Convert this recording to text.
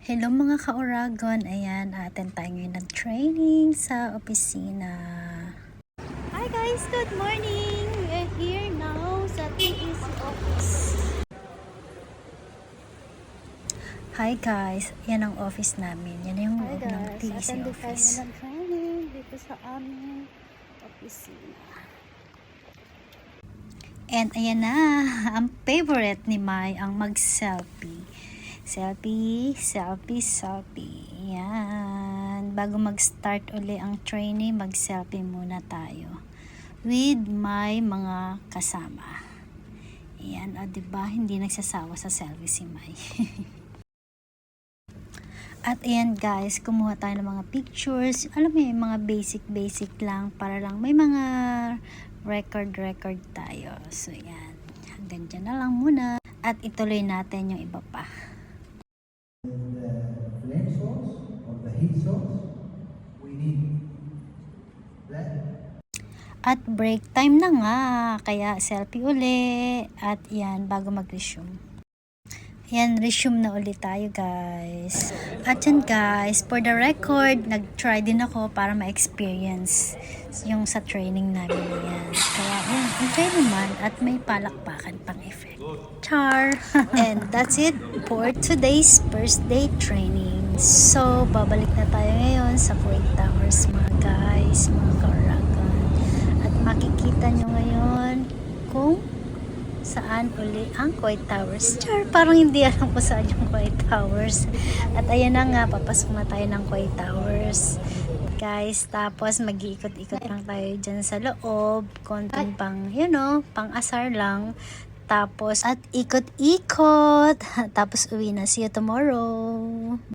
Hello mga ka-Oragon, ayan, attend tayo ngayon ng training sa opisina. Hi guys, good morning! We're here now sa TEC office. Hi guys, yan ang office namin. Yan yung loob ng TEC office. Tayo ng training dito sa aming opisina. And ayan na, ang favorite ni Mai ang mag-selfie. Selfie, selfie, selfie. Yan. Bago mag-start uli ang training, mag-selfie muna tayo with my mga kasama. Yan. O, diba? Hindi nagsasawa sa selfie si Mai. At ayan guys, kumuha tayo ng mga pictures. Alam mo yung mga basic lang para lang may mga record tayo. So yan. Hanggang dyan na lang muna. At ituloy natin yung iba pa. The flame source or the heat source, we need that. At break time na nga, kaya selfie uli. At yan, bago mag-resume. Yan, resume na ulit tayo guys. At yan guys, for the record, nag-try din ako para ma-experience yung sa training namin yan. Kaya yan, okay naman at may palakpakan pang effect. Char! And that's it for today's first day training. So, babalik na tayo ngayon sa Kuwait Towers mga guys, mga ka-Oragon. At makikita nyo ngayon kung saan uli ang Kuwait Towers. Char, parang hindi alam ko saan yung Kuwait Towers. At ayan na nga, papasok na tayo ng Kuwait Towers. Guys, tapos mag-iikot-ikot lang tayo dyan sa loob. Konting pang, pang asar lang. Tapos, at ikot-ikot. Tapos, uwi na. See you tomorrow.